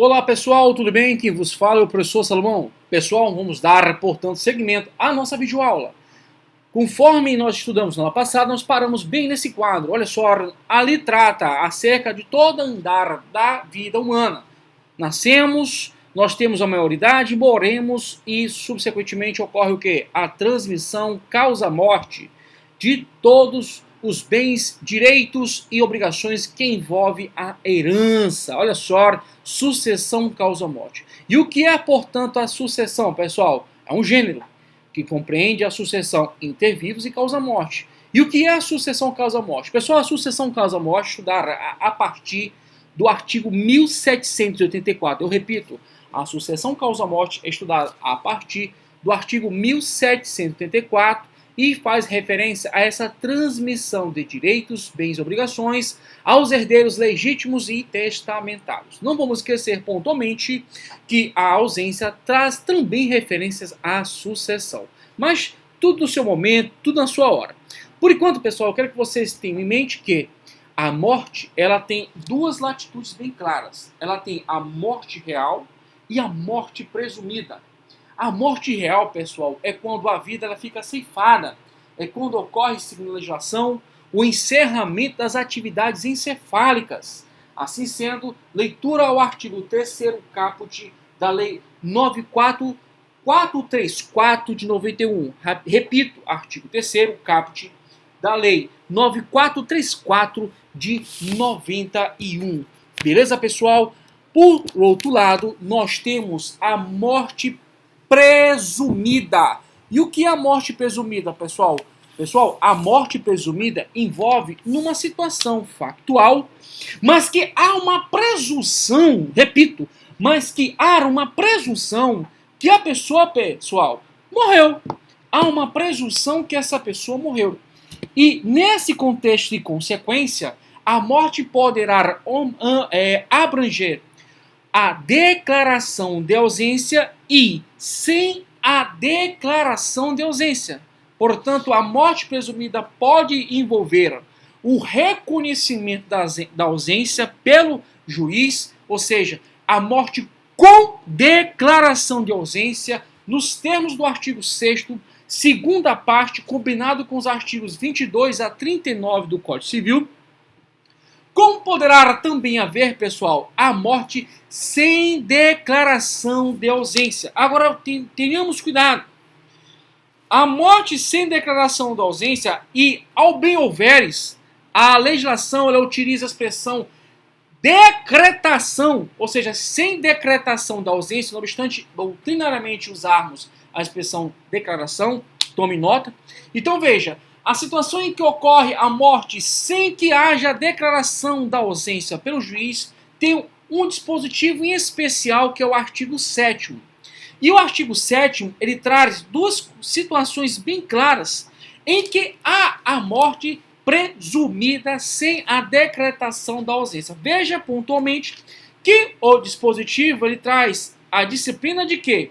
Olá pessoal, tudo bem? Quem vos fala é o professor Salomão. Pessoal, vamos dar, portanto, seguimento à nossa videoaula. Conforme nós estudamos na aula passada, nós paramos bem nesse quadro. Olha só, ali trata acerca de todo andar da vida humana. Nascemos, nós temos a maioridade, morremos e, subsequentemente, ocorre o quê? A transmissão causa-morte de todos os bens, direitos e obrigações que envolve a herança. Olha só, sucessão causa-morte. E o que é, portanto, a sucessão, pessoal? É um gênero que compreende a sucessão intervivos e causa-morte. E o que é a sucessão causa-morte? Pessoal, a sucessão causa-morte estudar a partir do artigo 1784. Eu repito, a sucessão causa-morte é estudada a partir do artigo 1784 e faz referência a essa transmissão de direitos, bens e obrigações aos herdeiros legítimos e testamentários. Não vamos esquecer pontualmente que a ausência traz também referências à sucessão. Mas tudo no seu momento, tudo na sua hora. Por enquanto, pessoal, eu quero que vocês tenham em mente que a morte, ela tem duas latitudes bem claras. Ela tem a morte real e a morte presumida. A morte real, pessoal, é quando a vida ela fica ceifada. É quando ocorre, segundo a legislação, o encerramento das atividades encefálicas. Assim sendo, leitura ao artigo 3º caput da Lei 94434 de 91. Repito, artigo 3º caput da Lei 9434 de 91. Beleza, pessoal? Por outro lado, nós temos a morte presumida. E o que é a morte presumida, pessoal? Pessoal, a morte presumida envolve numa situação factual, mas que há uma presunção, repito, mas que há uma presunção que a pessoa, pessoal, morreu. Há uma presunção que essa pessoa morreu. E nesse contexto de consequência, a morte poderá abranger a declaração de ausência e sem a declaração de ausência. Portanto, a morte presumida pode envolver o reconhecimento da ausência pelo juiz, ou seja, a morte com declaração de ausência, nos termos do artigo 6º, segunda parte, combinado com os artigos 22 a 39 do Código Civil. Como poderá também haver, pessoal, a morte sem declaração de ausência? Agora, tenhamos cuidado. A morte sem declaração de ausência e, ao bem houveres, a legislação ela utiliza a expressão decretação, ou seja, sem decretação da ausência, não obstante doutrinariamente usarmos a expressão declaração, tome nota. Então, veja, a situação em que ocorre a morte sem que haja declaração da ausência pelo juiz tem um dispositivo em especial que é o artigo 7º. E o artigo 7º, ele traz duas situações bem claras em que há a morte presumida sem a decretação da ausência. Veja pontualmente que o dispositivo ele traz a disciplina de que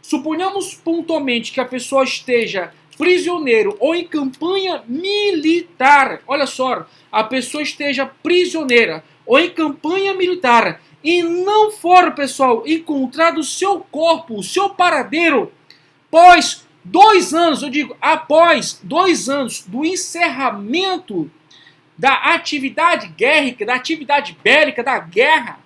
suponhamos pontualmente que a pessoa esteja prisioneiro ou em campanha militar. Olha só, a pessoa esteja prisioneira ou em campanha militar e não for, pessoal, encontrado o seu corpo, o seu paradeiro, após 2 anos, eu digo, após 2 anos do encerramento da atividade guerrica, da atividade bélica, da guerra,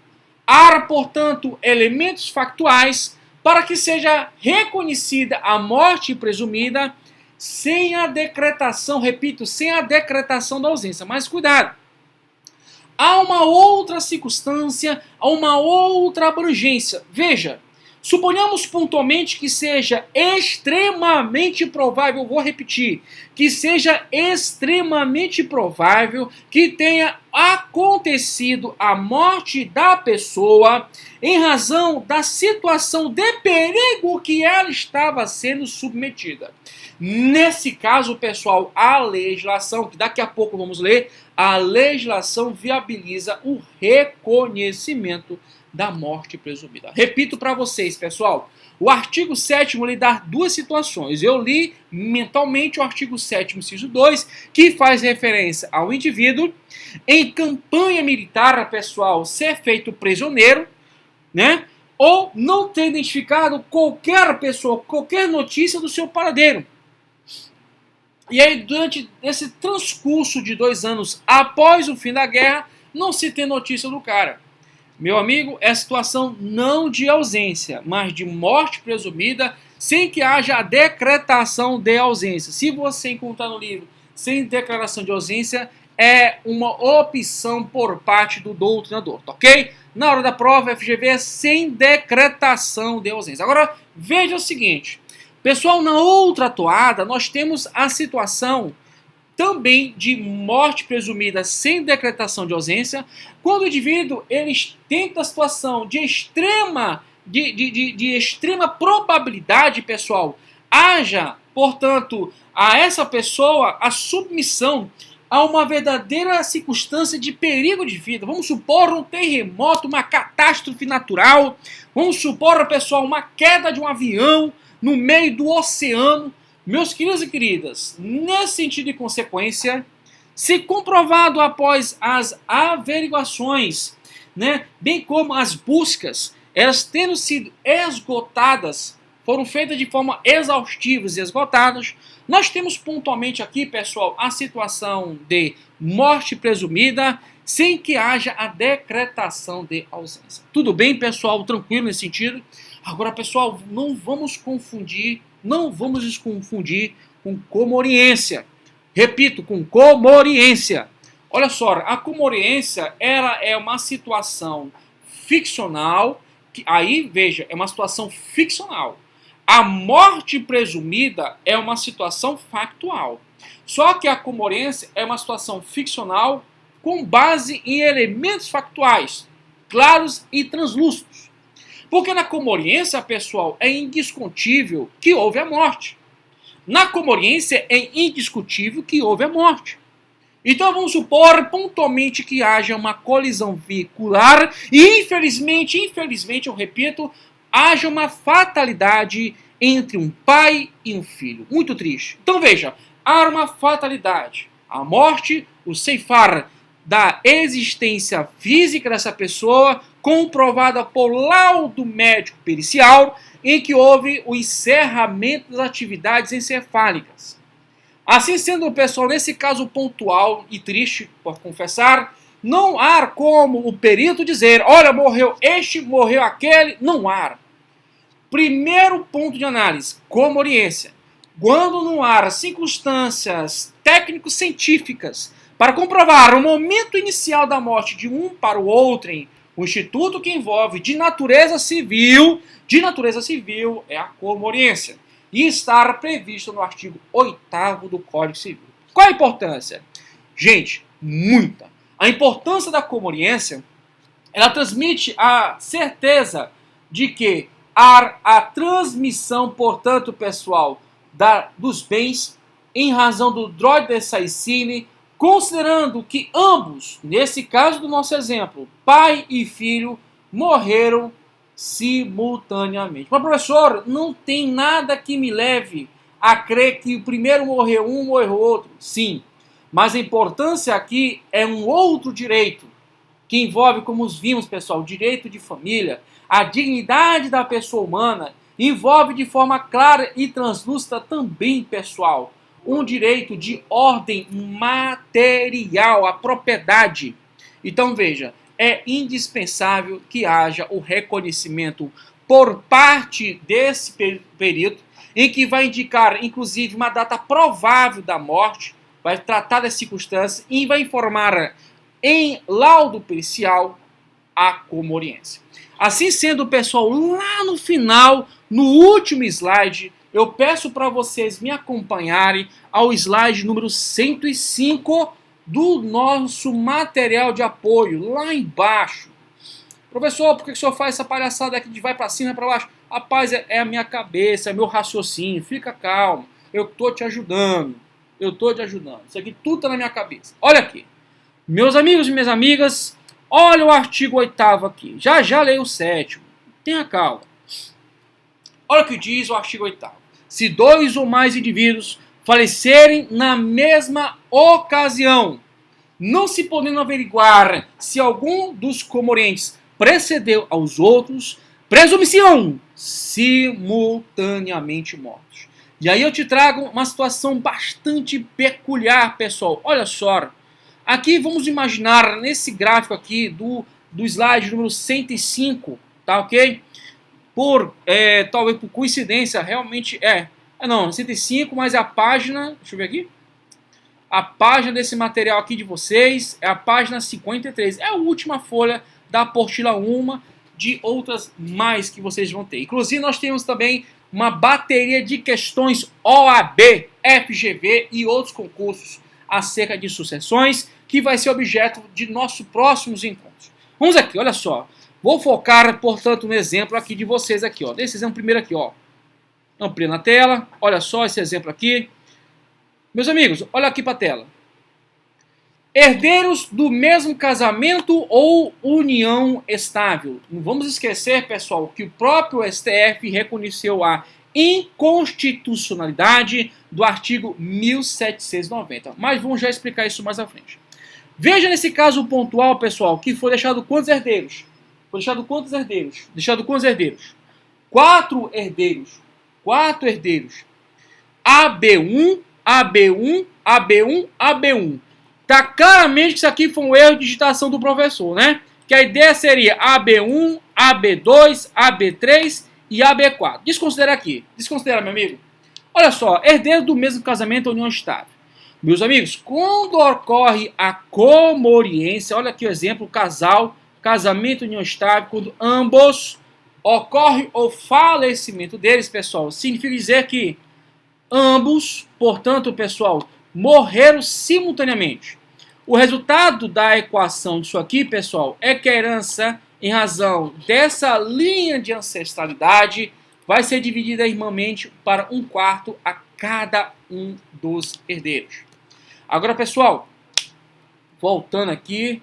há, portanto, elementos factuais para que seja reconhecida a morte presumida sem a decretação, repito, sem a decretação da ausência. Mas cuidado, há uma outra circunstância, há uma outra abrangência. Veja, suponhamos pontualmente que seja extremamente provável, vou repetir, que seja extremamente provável que tenha acontecido a morte da pessoa em razão da situação de perigo que ela estava sendo submetida. Nesse caso, pessoal, a legislação, que daqui a pouco vamos ler, a legislação viabiliza o reconhecimento da morte presumida. Repito para vocês, pessoal, o artigo 7º lhe dá duas situações. Eu li mentalmente o artigo 7º, inciso 2, que faz referência ao indivíduo em campanha militar, pessoal, ser feito prisioneiro né? Ou não ter identificado qualquer pessoa, qualquer notícia do seu paradeiro. E aí, durante esse transcurso de 2 anos após o fim da guerra, não se tem notícia do cara. Meu amigo, é situação não de ausência, mas de morte presumida, sem que haja a decretação de ausência. Se você encontrar no livro sem declaração de ausência, é uma opção por parte do doutrinador, tá ok? Na hora da prova, FGV é sem decretação de ausência. Agora, veja o seguinte. Pessoal, na outra toada, nós temos a situação também de morte presumida sem decretação de ausência, quando o indivíduo ele tem a situação de extrema probabilidade, pessoal, haja, portanto, a essa pessoa a submissão a uma verdadeira circunstância de perigo de vida. Vamos supor um terremoto, uma catástrofe natural, vamos supor, pessoal, uma queda de um avião no meio do oceano. Meus queridos e queridas, nesse sentido e consequência, se comprovado após as averiguações, né, bem como as buscas, elas tendo sido esgotadas, foram feitas de forma exaustiva e esgotadas, nós temos pontualmente aqui, pessoal, a situação de morte presumida, sem que haja a decretação de ausência. Tudo bem, pessoal? Tranquilo nesse sentido? Agora, pessoal, não vamos nos confundir com comoriência. Repito, com comoriência. Olha só, a comoriência, ela é uma situação ficcional, aí, veja, é uma situação ficcional. A morte presumida é uma situação factual. Só que a comoriência é uma situação ficcional com base em elementos factuais, claros e translúcidos. Porque na comoriência, pessoal, é indiscutível que houve a morte. Na comoriência é indiscutível que houve a morte. Então vamos supor pontualmente que haja uma colisão veicular e infelizmente, eu repito, haja uma fatalidade entre um pai e um filho. Muito triste. Então veja, há uma fatalidade. A morte, o ceifar da existência física dessa pessoa, comprovada por laudo médico pericial, em que houve o encerramento das atividades encefálicas. Assim sendo, pessoal, nesse caso pontual e triste, por confessar, não há como o perito dizer, olha, morreu este, morreu aquele, não há. Primeiro ponto de análise, comoriência. Quando não há circunstâncias técnico-científicas para comprovar o momento inicial da morte de um para o outro, o instituto que envolve de natureza civil é a comoriência. E estar previsto no artigo 8º do Código Civil. Qual a importância? Gente, muita. A importância da comoriência, ela transmite a certeza de que há a transmissão, portanto, pessoal, dos bens em razão do droid de Saicine, considerando que ambos, nesse caso do nosso exemplo, pai e filho, morreram simultaneamente. Mas, professor, não tem nada que me leve a crer que o primeiro morreu um, morreu outro. Sim, mas a importância aqui é um outro direito, que envolve, como vimos, pessoal, o direito de família, a dignidade da pessoa humana, envolve de forma clara e translúcida também, pessoal, um direito de ordem material, a propriedade. Então, veja, é indispensável que haja o reconhecimento por parte desse perito, em que vai indicar, inclusive, uma data provável da morte, vai tratar das circunstâncias e vai informar em laudo pericial a comoriência. Assim sendo, pessoal, lá no final, no último slide, eu peço para vocês me acompanharem ao slide número 105 do nosso material de apoio, lá embaixo. Professor, por que o senhor faz essa palhaçada aqui de vai para cima e para baixo? Rapaz, é a minha cabeça, é meu raciocínio, fica calmo. Eu estou te ajudando. Isso aqui tudo está na minha cabeça. Olha aqui. Meus amigos e minhas amigas, olha o artigo 8º aqui. Já leio o 7º. Tenha calma. Olha o que diz o artigo 8º. Se 2 ou mais indivíduos falecerem na mesma ocasião, não se podendo averiguar se algum dos comorientes precedeu aos outros, presume-se simultaneamente mortos. E aí eu te trago uma situação bastante peculiar, pessoal. Olha só. Aqui vamos imaginar, nesse gráfico aqui do slide número 105, tá ok? Talvez por coincidência, realmente não, 105, mas a página, deixa eu ver aqui. A página desse material aqui de vocês é a página 53. É a última folha da apostila 1, de outras mais que vocês vão ter. Inclusive nós temos também uma bateria de questões OAB, FGV e outros concursos acerca de sucessões, que vai ser objeto de nossos próximos encontros. Vamos aqui, olha só. Vou focar, portanto, no exemplo aqui de vocês aqui, ó. Desse exemplo primeiro aqui, ó. Amplia na tela. Olha só esse exemplo aqui. Meus amigos, olha aqui para a tela. Herdeiros do mesmo casamento ou união estável. Não vamos esquecer, pessoal, que o próprio STF reconheceu a inconstitucionalidade do artigo 1790. Mas vamos já explicar isso mais à frente. Veja nesse caso pontual, pessoal, que foi deixado quantos herdeiros? Foi deixado quantos herdeiros? Deixado quantos herdeiros? 4 herdeiros. 4 herdeiros. AB1, AB1, AB1, AB1. Tá claramente que isso aqui foi um erro de digitação do professor, né? Que a ideia seria AB1, AB2, AB3 e AB4. Desconsidera aqui. Desconsidera, meu amigo. Olha só, herdeiro do mesmo casamento ou união estável. Meus amigos, quando ocorre a comoriência, olha aqui o exemplo, casal, casamento, união estável, quando ambos ocorre o falecimento deles, pessoal, significa dizer que ambos, portanto, pessoal, morreram simultaneamente. O resultado da equação disso aqui, pessoal, é que a herança, em razão dessa linha de ancestralidade, vai ser dividida irmãmente para 1/4 a cada um dos herdeiros. Agora, pessoal, voltando aqui,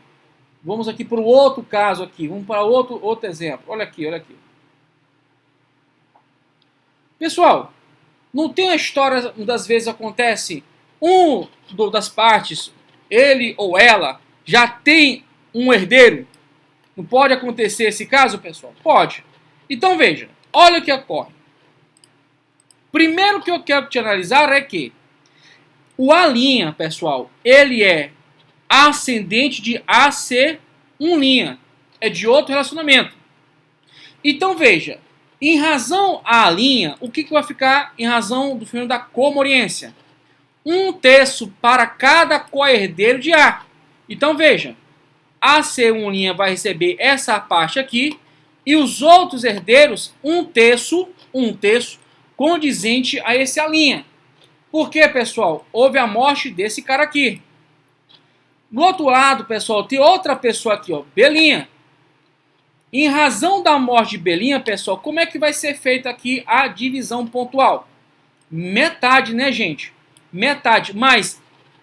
vamos aqui para o outro caso aqui, vamos para outro exemplo. Olha aqui, olha aqui. Pessoal, não tem a história, das vezes acontece, das partes, ele ou ela, já tem um herdeiro? Não pode acontecer esse caso, pessoal? Pode. Então veja, olha o que ocorre. Primeiro que eu quero te analisar é que o A', pessoal, ele é ascendente de AC1', é de outro relacionamento. Então veja, em razão A', o que vai ficar em razão do fenômeno da comoriência? 1/3 para cada co-herdeiro de A. Então veja, AC1' vai receber essa parte aqui e os outros herdeiros 1/3 condizente a esse A'. Por quê, pessoal? Houve a morte desse cara aqui. No outro lado, pessoal, tem outra pessoa aqui, ó, Belinha. Em razão da morte de Belinha, pessoal, como é que vai ser feita aqui a divisão pontual? Metade, né, gente? Metade. Mas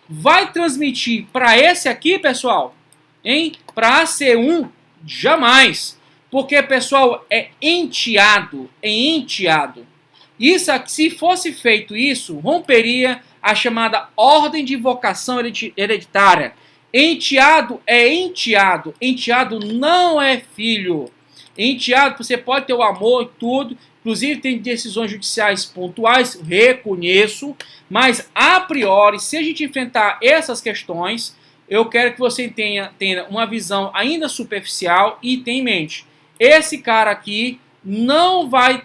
vai transmitir para esse aqui, pessoal, hein? Para AC1, jamais. Porque, pessoal, é enteado. É enteado. Isso aqui, se fosse feito isso, romperia a chamada ordem de vocação hereditária. Enteado é enteado. Enteado não é filho. Enteado, você pode ter o amor e tudo. Inclusive tem decisões judiciais pontuais, reconheço. Mas a priori, se a gente enfrentar essas questões, eu quero que você tenha uma visão ainda superficial e tenha em mente. Esse cara aqui não vai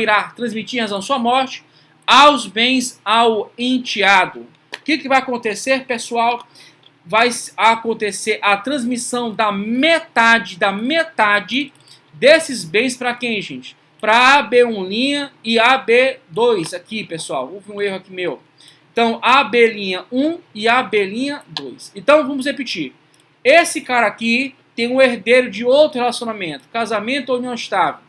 irá transmitir em razão da sua morte aos bens ao enteado. O que vai acontecer, pessoal? Vai acontecer a transmissão da metade desses bens para quem, gente? Para AB1' e AB2 aqui, pessoal. Houve um erro aqui meu. Então, AB'1 e AB'2. Então, vamos repetir. Esse cara aqui tem um herdeiro de outro relacionamento, casamento ou união estável.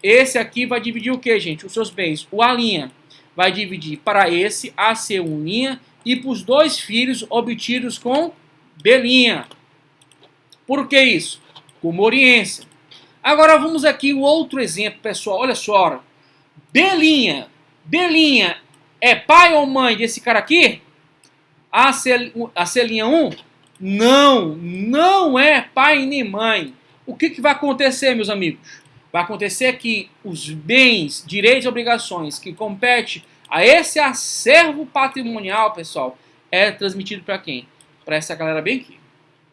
Esse aqui vai dividir o que, gente? Os seus bens. O A' vai dividir para esse AC1' e para os 2 filhos obtidos com Belinha. Por que isso? Comoriência. Agora vamos aqui o outro exemplo, pessoal. Olha só. Belinha. Belinha é pai ou mãe desse cara aqui? AC'1? Não, não é pai nem mãe. o que vai acontecer, meus amigos? Vai acontecer que os bens, direitos e obrigações que competem a esse acervo patrimonial, pessoal, é transmitido para quem? Para essa galera bem aqui.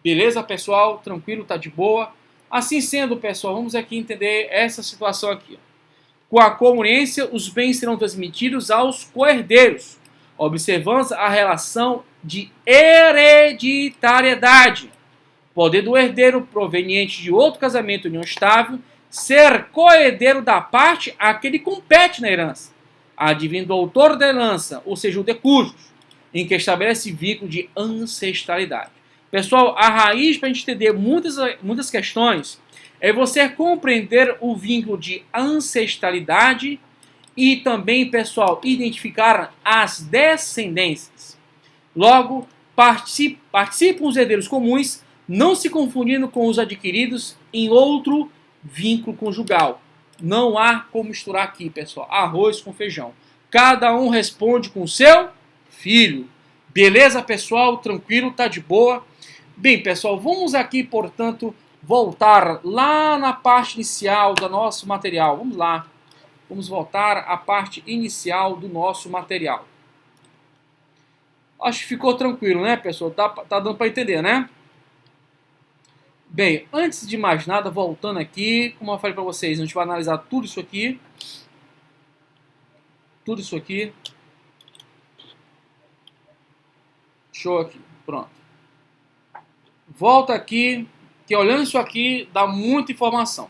Beleza, pessoal? Tranquilo, tá de boa? Assim sendo, pessoal, vamos aqui entender essa situação aqui. Com a conveniência, os bens serão transmitidos aos coherdeiros, observando a relação de hereditariedade. Poder do herdeiro proveniente de outro casamento união estável ser coerdeiro da parte a que lhe compete na herança, advindo do autor da herança, ou seja, o decujus, em que estabelece vínculo de ancestralidade. Pessoal, a raiz para a gente entender muitas questões é você compreender o vínculo de ancestralidade e também, pessoal, identificar as descendências. Logo, participam os herdeiros comuns, não se confundindo com os adquiridos em outro vínculo conjugal. Não há como misturar aqui, pessoal, arroz com feijão. Cada um responde com o seu filho. Beleza, pessoal? Tranquilo? Tá de boa? Bem, pessoal, vamos aqui, portanto, voltar lá na parte inicial do nosso material. Vamos lá. Vamos voltar à parte inicial do nosso material. Acho que ficou tranquilo, né, pessoal? Tá dando para entender, né? Bem, antes de mais nada, voltando aqui, como eu falei para vocês, a gente vai analisar tudo isso aqui. Tudo isso aqui. Show aqui, pronto. Volta aqui, que olhando isso aqui, dá muita informação.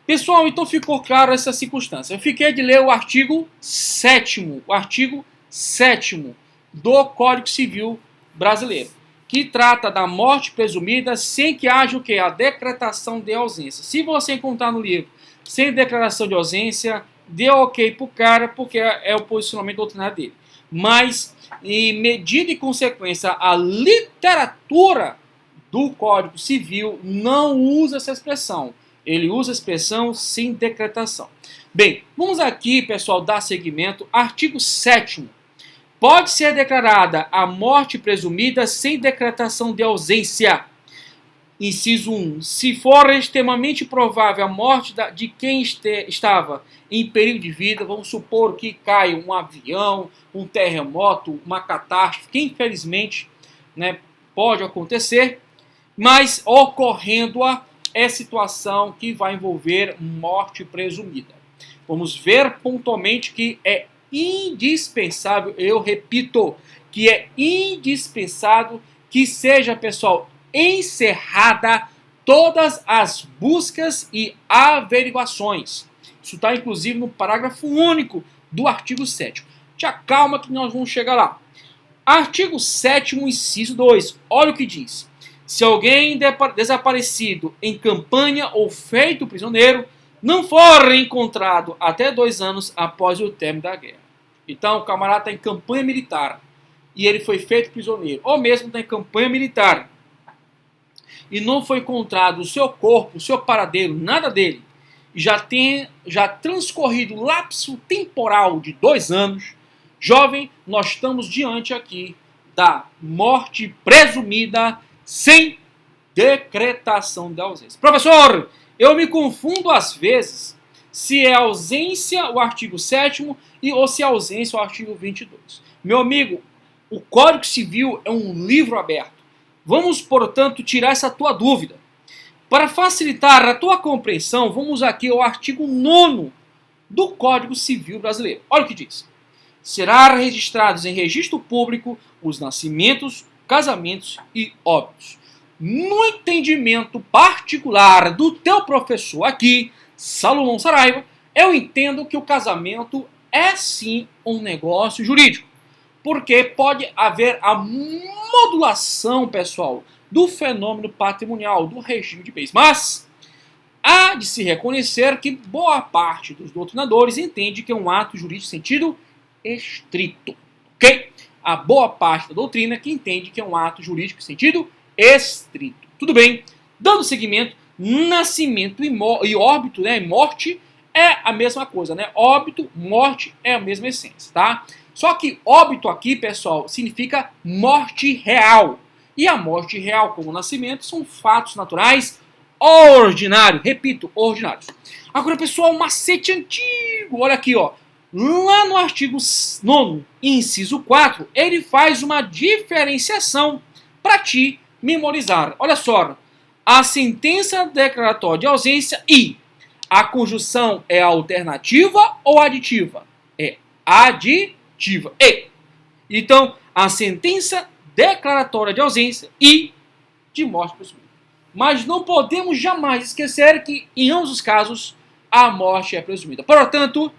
Pessoal, então ficou claro essa circunstância. Eu fiquei de ler o artigo 7º, do Código Civil Brasileiro, que trata da morte presumida sem que haja o quê? A decretação de ausência. Se você encontrar no livro sem declaração de ausência, dê ok pro cara, porque é o posicionamento doutrinário dele. Mas, em medida e consequência, a literatura do Código Civil não usa essa expressão. Ele usa a expressão sem decretação. Bem, vamos aqui, pessoal, dar seguimento. Artigo 7º. Pode ser declarada a morte presumida sem decretação de ausência. Inciso 1. Se for extremamente provável a morte de quem estava em perigo de vida, vamos supor que caia um avião, um terremoto, uma catástrofe, que infelizmente, né, pode acontecer, mas ocorrendo-a é situação que vai envolver morte presumida. Vamos ver pontualmente que é indispensável, eu repito, que é indispensável que seja, pessoal, encerrada todas as buscas e averiguações. Isso está, inclusive, no parágrafo único do artigo 7º. Te acalma que nós vamos chegar lá. Artigo 7º, inciso 2. Olha o que diz. Se alguém desaparecido em campanha ou feito prisioneiro não for encontrado até 2 anos após o término da guerra. Então, o camarada está em campanha militar e ele foi feito prisioneiro, ou mesmo está em campanha militar e não foi encontrado o seu corpo, o seu paradeiro, nada dele, já transcorrido o lapso temporal de 2 anos, jovem, nós estamos diante aqui da morte presumida sem decretação de ausência. Professor, eu me confundo às vezes se é ausência o artigo 7º ou se é ausência o artigo 22. Meu amigo, o Código Civil é um livro aberto. Vamos, portanto, tirar essa tua dúvida. Para facilitar a tua compreensão, vamos aqui ao artigo 9º do Código Civil Brasileiro. Olha o que diz. Será registrados em registro público os nascimentos, casamentos e óbitos. No entendimento particular do teu professor aqui, Salomão Saraiva, eu entendo que o casamento é sim um negócio jurídico. Porque pode haver a modulação, pessoal, do fenômeno patrimonial, do regime de bens. Mas há de se reconhecer que boa parte dos doutrinadores entende que é um ato jurídico em sentido estrito. Ok? A boa parte da doutrina que entende que é um ato jurídico em sentido estrito. Tudo bem? Dando seguimento, nascimento e óbito, né, morte é a mesma coisa, né? Óbito, morte é a mesma essência, tá? Só que óbito aqui, pessoal, significa morte real. E a morte real, como o nascimento, são fatos naturais ordinário. Repito, ordinários. Agora, pessoal, um macete antigo. Olha aqui, ó. Lá no artigo 9º, inciso 4, ele faz uma diferenciação para ti memorizar. Olha só. A sentença declaratória de ausência e a conjunção é alternativa ou aditiva? É aditiva. E. Então, a sentença declaratória de ausência e de morte presumida. Mas não podemos jamais esquecer que, em ambos os casos, a morte é presumida. Portanto,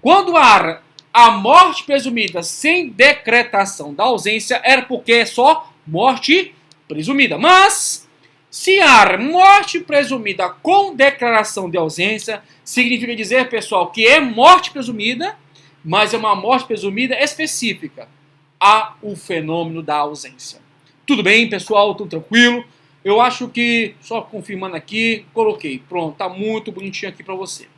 quando há a morte presumida sem decretação da ausência, era porque é só morte presumida. Mas, se há morte presumida com declaração de ausência, significa dizer, pessoal, que é morte presumida, mas é uma morte presumida específica a o fenômeno da ausência. Tudo bem, pessoal? Tudo tranquilo? Eu acho que, só confirmando aqui, coloquei. Pronto, tá muito bonitinho aqui para você.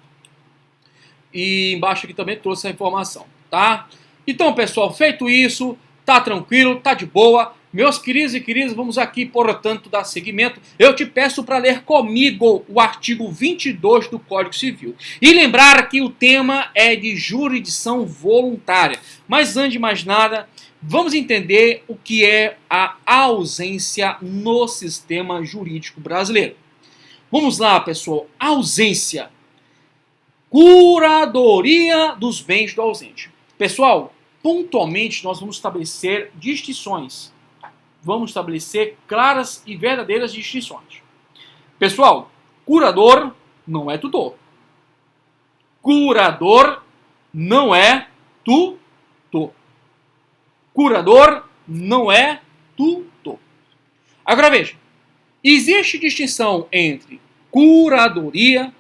E embaixo aqui também trouxe a informação, tá? Então, pessoal, feito isso, tá tranquilo, tá de boa. Meus queridos e queridas, vamos aqui, portanto, dar seguimento. Eu te peço para ler comigo o artigo 22 do Código Civil. E lembrar que o tema é de jurisdição voluntária. Mas, antes de mais nada, vamos entender o que é a ausência no sistema jurídico brasileiro. Vamos lá, pessoal. Ausência. Curadoria dos bens do ausente. Pessoal, pontualmente nós vamos estabelecer distinções. Vamos estabelecer claras e verdadeiras distinções. Pessoal, curador não é tutor. Curador não é tutor. Curador não é tutor. Agora veja, existe distinção entre curadoria,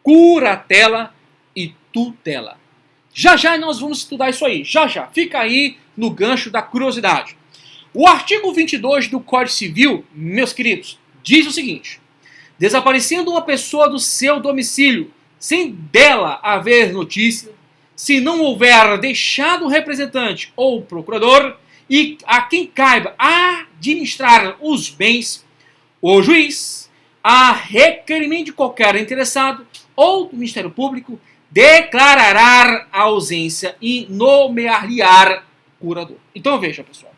curatela e tutela. Já já nós vamos estudar isso aí, já já. Fica aí no gancho da curiosidade. O artigo 22 do Código Civil, meus queridos, diz o seguinte: desaparecendo uma pessoa do seu domicílio, sem dela haver notícia, se não houver deixado o representante ou procurador, e a quem caiba administrar os bens, o juiz, a requerimento de qualquer interessado ou do Ministério Público, declarará a ausência e nomear-lhe-á curador. Então veja, pessoal.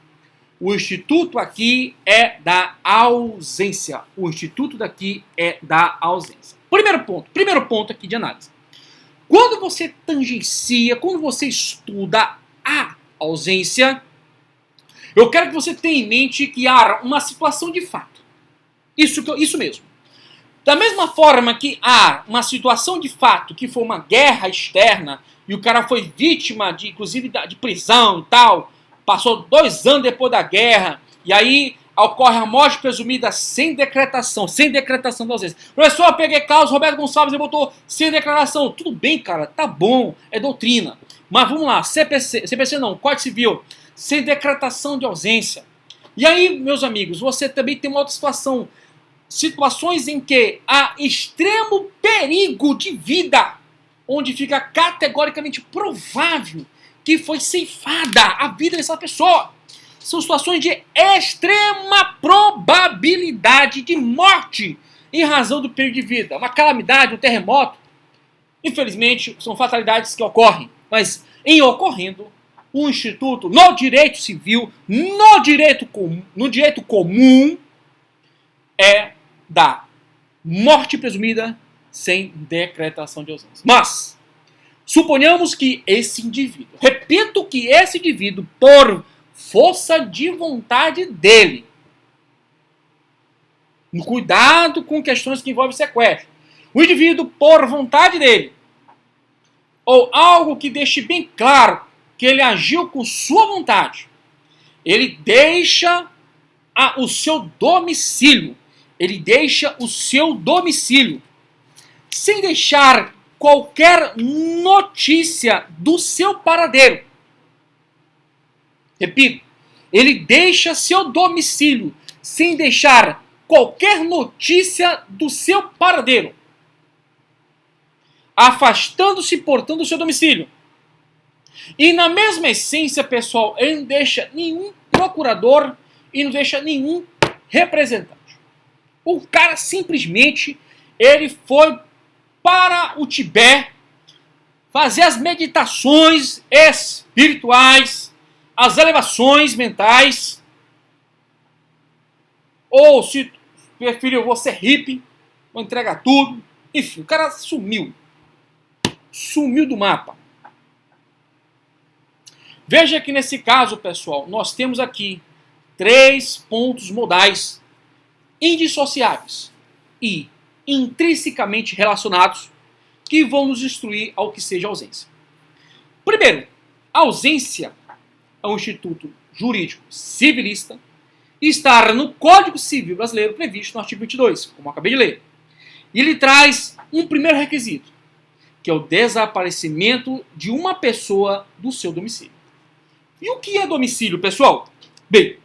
O instituto aqui é da ausência. O instituto daqui é da ausência. Primeiro ponto aqui de análise. Quando você tangencia, quando você estuda a ausência, eu quero que você tenha em mente que há uma situação de fato. Isso mesmo. Da mesma forma que há uma situação de fato, que foi uma guerra externa, e o cara foi vítima, inclusive, de prisão e tal, passou 2 anos depois da guerra, e aí ocorre a morte presumida sem decretação da ausência. Professor, eu peguei Carlos Roberto Gonçalves e botou sem declaração. Tudo bem, cara, tá bom, é doutrina. Mas vamos lá, CPC não, Código Civil, sem decretação de ausência. E aí, meus amigos, você também tem uma outra situação. Situações em que há extremo perigo de vida, onde fica categoricamente provável que foi ceifada a vida dessa pessoa. São situações de extrema probabilidade de morte em razão do período de vida. Uma calamidade, um terremoto. Infelizmente, são fatalidades que ocorrem. Mas, em ocorrendo, o Instituto, no direito civil, no direito comum, é da morte presumida sem decretação de ausência. Mas, suponhamos que esse indivíduo, repito que esse indivíduo, por força de vontade dele, cuidado com questões que envolvem sequestro, o indivíduo, por vontade dele, ou algo que deixe bem claro que ele agiu com sua vontade, ele deixa o seu domicílio, sem deixar qualquer notícia do seu paradeiro. Repito, ele deixa seu domicílio sem deixar qualquer notícia do seu paradeiro, afastando-se, portanto, do seu domicílio. E na mesma essência, pessoal, ele não deixa nenhum procurador e não deixa nenhum representante. O cara simplesmente ele foi para o Tibete fazer as meditações espirituais, as elevações mentais, ou se preferiu, eu vou ser hippie, vou entregar tudo. Enfim, o cara sumiu. Sumiu do mapa. Veja que nesse caso, pessoal, nós temos aqui 3 pontos modais indissociáveis e intrinsecamente relacionados que vão nos instruir ao que seja ausência. Primeiro, a ausência é um instituto jurídico civilista e está no Código Civil Brasileiro previsto no artigo 22, como eu acabei de ler. E ele traz um primeiro requisito, que é o desaparecimento de uma pessoa do seu domicílio. E o que é domicílio, pessoal? Bem,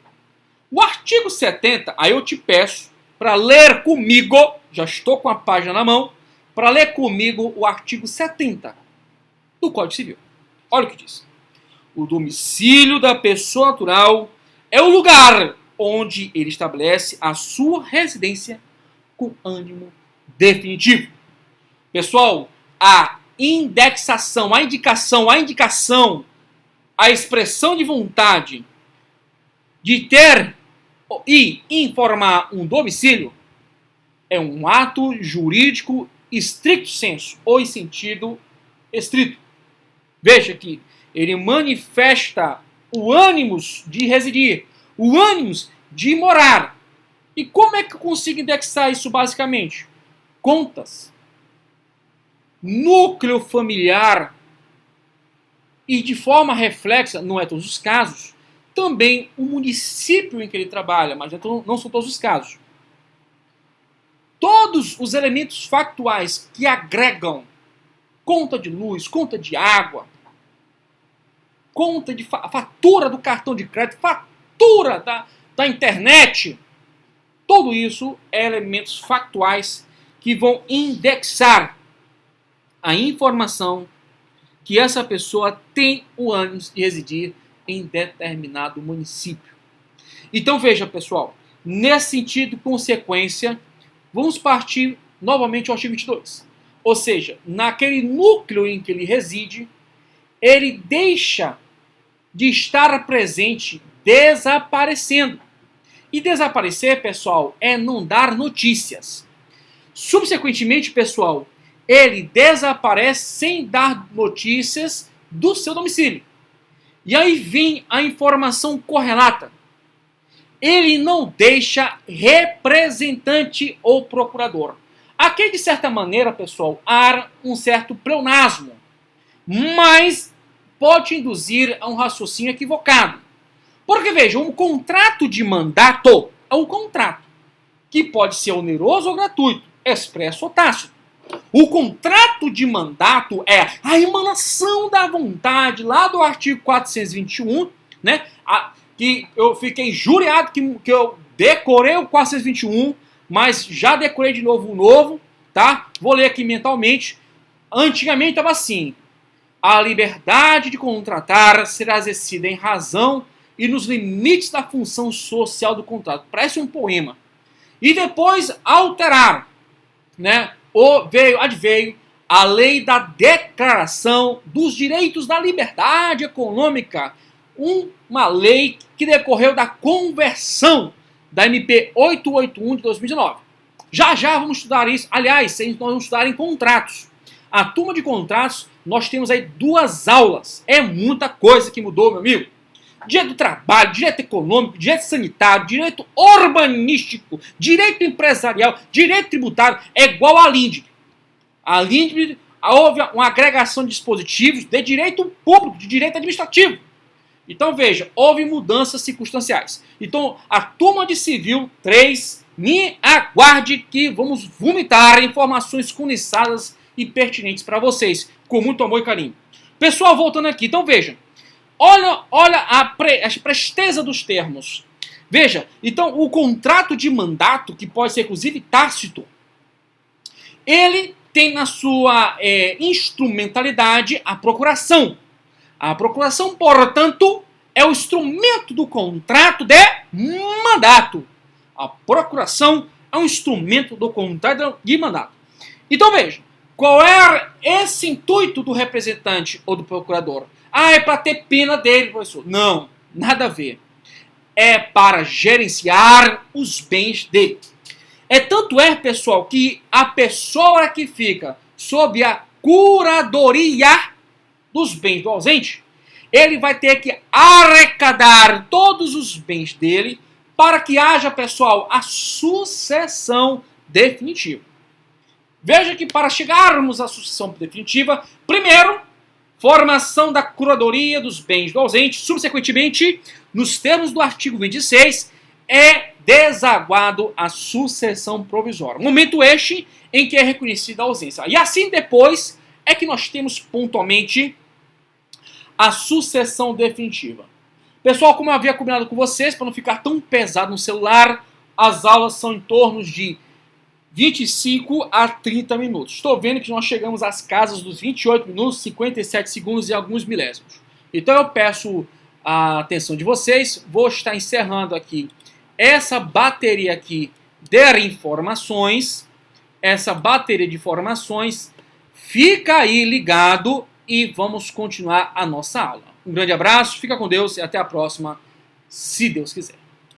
o artigo 70, aí eu te peço para ler comigo, já estou com a página na mão, para ler comigo o artigo 70 do Código Civil. Olha o que diz. O domicílio da pessoa natural é o lugar onde ele estabelece a sua residência com ânimo definitivo. Pessoal, a indexação, a indicação, a expressão de vontade de ter e informar um domicílio é um ato jurídico stricto sensu, ou em sentido estrito. Veja que ele manifesta o ânimos de residir, o ânimos de morar. E como é que eu consigo indexar isso basicamente? Contas, núcleo familiar e de forma reflexa, não é todos os casos, também o município em que ele trabalha, mas não são todos os casos. Todos os elementos factuais que agregam conta de luz, conta de água, conta de fatura do cartão de crédito, fatura da internet, tudo isso é elementos factuais que vão indexar a informação que essa pessoa tem o ânimo de residir em determinado município. Então veja, pessoal, nesse sentido, consequência, vamos partir novamente ao artigo 22. Ou seja, naquele núcleo em que ele reside, ele deixa de estar presente desaparecendo. E desaparecer, pessoal, é não dar notícias. Subsequentemente, pessoal, ele desaparece sem dar notícias do seu domicílio. E aí vem a informação correlata. Ele não deixa representante ou procurador. Aqui, de certa maneira, pessoal, há um certo pleonasmo, mas pode induzir a um raciocínio equivocado. Porque, veja, um contrato de mandato é um contrato que pode ser oneroso ou gratuito, expresso ou tácito. O contrato de mandato é a emanação da vontade lá do artigo 421, né? Que eu fiquei injuriado que eu decorei o 421, mas já decorei de novo o novo, tá? Vou ler aqui mentalmente. Antigamente estava assim: a liberdade de contratar será exercida em razão e nos limites da função social do contrato. Parece um poema. E depois alteraram, né? Adveio a lei da Declaração dos Direitos da Liberdade Econômica, uma lei que decorreu da conversão da MP 881 de 2019. Já vamos estudar isso. Aliás, nós vamos estudar em contratos. A turma de contratos, nós temos aí 2 aulas. É muita coisa que mudou, meu amigo. Direito do trabalho, direito econômico, direito sanitário, direito urbanístico, direito empresarial, direito tributário, é igual à LINDB. A LINDB houve uma agregação de dispositivos de direito público, de direito administrativo. Então veja, houve mudanças circunstanciais. Então a turma de civil 3, me aguarde que vamos vomitar informações condensadas e pertinentes para vocês, com muito amor e carinho. Pessoal, voltando aqui, então veja. Olha a presteza dos termos. Veja, então o contrato de mandato, que pode ser inclusive tácito, ele tem na sua instrumentalidade a procuração. A procuração, portanto, é o instrumento do contrato de mandato. A procuração é um instrumento do contrato de mandato. Então veja, qual é esse intuito do representante ou do procurador? Ah, é para ter pena dele, professor. Não, nada a ver. É para gerenciar os bens dele. Tanto é, pessoal, que a pessoa que fica sob a curadoria dos bens do ausente, ele vai ter que arrecadar todos os bens dele para que haja, pessoal, a sucessão definitiva. Veja que para chegarmos à sucessão definitiva, primeiro, formação da curadoria dos bens do ausente, subsequentemente, nos termos do artigo 26, é desaguado a sucessão provisória. Momento este em que é reconhecida a ausência. E assim depois é que nós temos pontualmente a sucessão definitiva. Pessoal, como eu havia combinado com vocês, para não ficar tão pesado no celular, as aulas são em torno de 25 a 30 minutos. Estou vendo que nós chegamos às casas dos 28 minutos, 57 segundos e alguns milésimos. Então eu peço a atenção de vocês. Vou estar encerrando aqui essa bateria aqui de informações. Essa bateria de informações. Fica aí ligado e vamos continuar a nossa aula. Um grande abraço, fica com Deus e até a próxima, se Deus quiser.